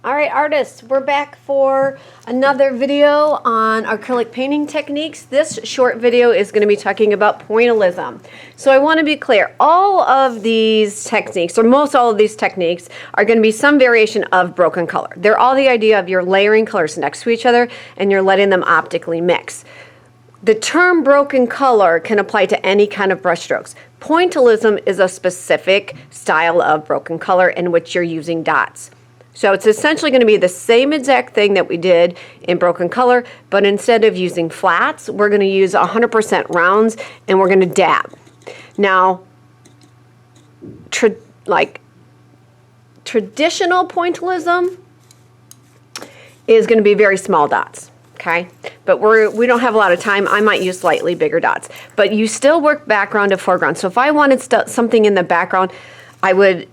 All right, artists, we're back for another video on acrylic painting techniques. This short video is going to be talking about pointillism. So I want to be clear, all of these techniques, or most all of these techniques, are going to be some variation of broken color. They're all the idea of you're layering colors next to each other and you're letting them optically mix. The term broken color can apply to any kind of brush strokes. Pointillism is a specific style of broken color in which you're using dots. So it's essentially going to be the same exact thing that we did in broken color, but instead of using flats, we're going to use 100% rounds and we're going to dab. Now, traditional pointillism is going to be very small dots, okay? But we don't have a lot of time. I might use slightly bigger dots, but you still work background to foreground. So if I wanted something in the background, I would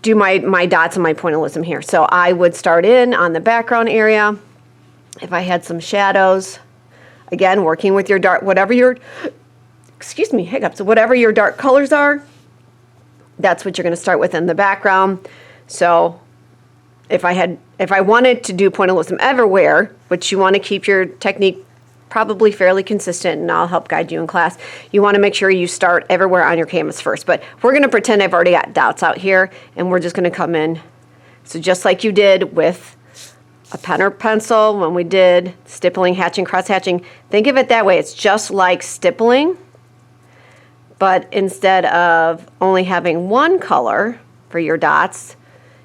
do my dots and my pointillism here. So I would start in on the background area. If I had some shadows, again, working with your dark, whatever your, hiccups, whatever your dark colors are, that's what you're going to start with in the background. So if I wanted to do pointillism everywhere, which you want to keep your technique probably fairly consistent, and I'll help guide you in class, you want to make sure you start everywhere on your canvas first. But we're going to pretend I've already got dots out here, and we're just going to come in. So just like you did with a pen or pencil when we did stippling, hatching, cross hatching, think of it that way. It's just like stippling, but instead of only having one color for your dots,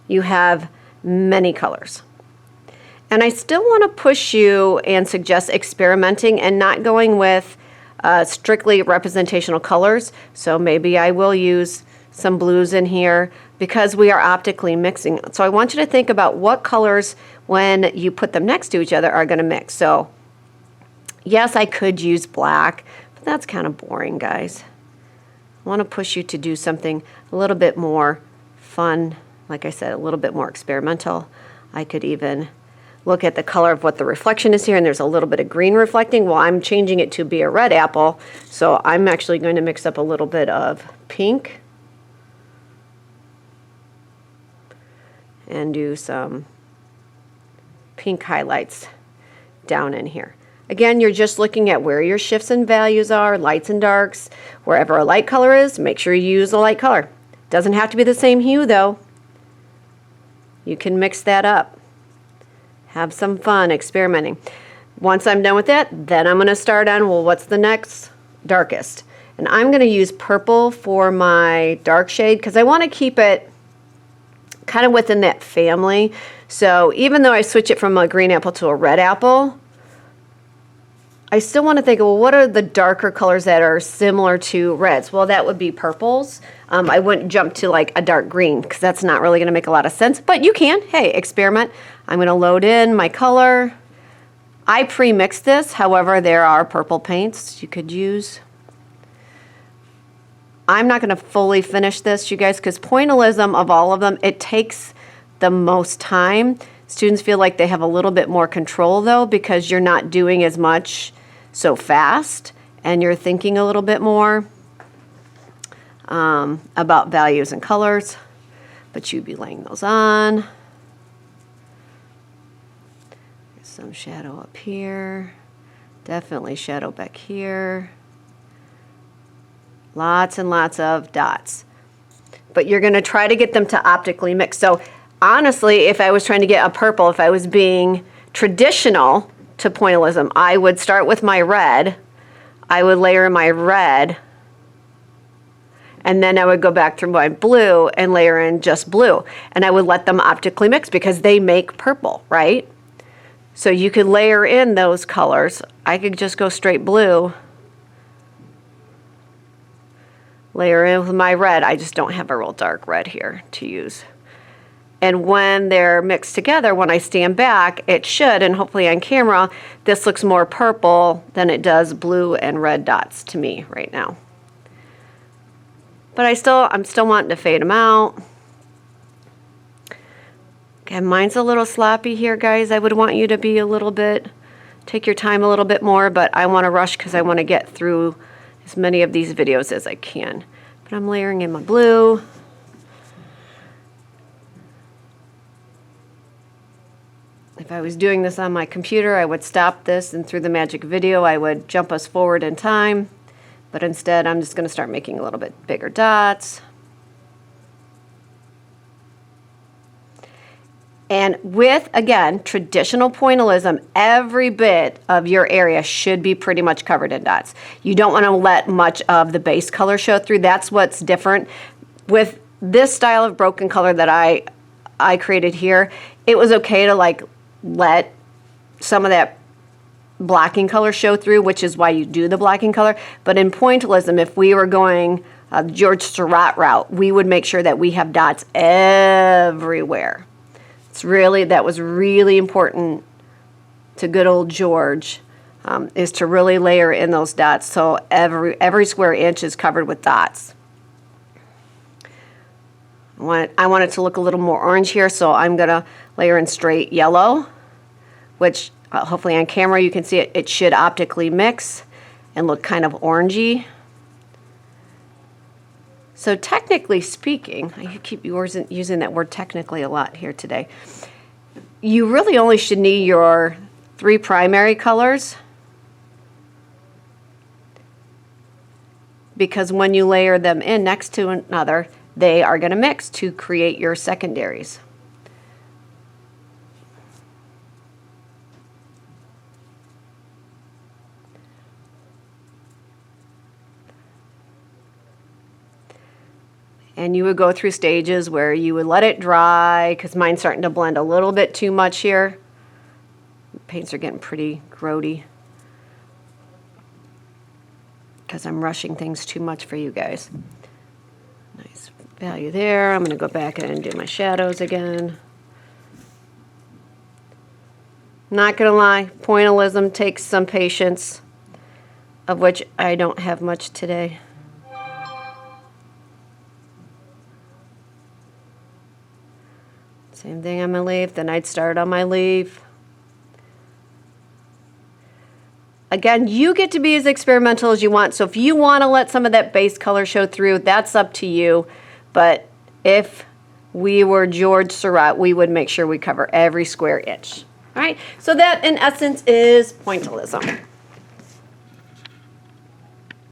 you have many colors. And I still want to push you and suggest experimenting and not going with strictly representational colors. So maybe I will use some blues in here because we are optically mixing. So I want you to think about what colors, when you put them next to each other, are going to mix. So yes, I could use black, but that's kind of boring, guys. I want to push you to do something a little bit more fun. Like I said, a little bit more experimental. I could even look at the color of what the reflection is here, and there's a little bit of green reflecting. Well, I'm changing it to be a red apple, so I'm actually going to mix up a little bit of pink and do some pink highlights down in here. Again, you're just looking at where your shifts and values are, lights and darks. Wherever a light color is, make sure you use a light color. Doesn't have to be the same hue, though. You can mix that up. Have some fun experimenting. Once I'm done with that, then I'm going to start on, well, what's the next darkest? And I'm going to use purple for my dark shade because I want to keep it kind of within that family. So even though I switch it from a green apple to a red apple, I still want to think, well, what are the darker colors that are similar to reds? Well, that would be purples. I wouldn't jump to like a dark green because that's not really going to make a lot of sense, but you can. Hey, experiment. I'm going to load in my color. I pre-mixed this. However, there are purple paints you could use. I'm not going to fully finish this, you guys, because pointillism of all of them, it takes the most time. Students feel like they have a little bit more control, though, because you're not doing as much so fast and you're thinking a little bit more about values and colors, but you'd be laying those on. Some shadow up here, definitely shadow back here. Lots and lots of dots, but you're going to try to get them to optically mix. So honestly, if I was trying to get a purple, if I was being traditional to pointillism, I would start with my red, I would layer my red, and then I would go back through my blue and layer in just blue. And I would let them optically mix because they make purple, right? So you could layer in those colors. I could just go straight blue, layer in with my red. I just don't have a real dark red here to use. And when they're mixed together, when I stand back, it should, and hopefully on camera, this looks more purple than it does blue and red dots to me right now. But I'm still wanting to fade them out. Okay, mine's a little sloppy here, guys. I would want you to be a little bit, take your time a little bit more, but I want to rush because I want to get through as many of these videos as I can. But I'm layering in my blue. If I was doing this on my computer, I would stop this, and through the magic video, I would jump us forward in time. But instead, I'm just going to start making a little bit bigger dots. And with, again, traditional pointillism, every bit of your area should be pretty much covered in dots. You don't want to let much of the base color show through. That's what's different. With this style of broken color that I created here, it was okay to like let some of that blacking color show through, which is why you do the blacking color. But in pointillism, if we were going George Seurat route, we would make sure that we have dots everywhere. That was really important to good old George, is to really layer in those dots so every square inch is covered with dots. I want it to look a little more orange here, so I'm going to layer in straight yellow, which hopefully on camera you can see it should optically mix and look kind of orangey. So technically speaking, I keep using that word technically a lot here today. You really only should need your 3 primary colors, because when you layer them in next to another, they are going to mix to create your secondaries. And you would go through stages where you would let it dry, because mine's starting to blend a little bit too much here. Paints are getting pretty grody because I'm rushing things too much for you guys. Nice value there. I'm going to go back and do my shadows again. Not going to lie, pointillism takes some patience, of which I don't have much today. Same thing on my leaf, then I'd start on my leaf. Again, you get to be as experimental as you want, so if you want to let some of that base color show through, that's up to you. But if we were George Seurat, we would make sure we cover every square inch. All right, so that in essence is pointillism.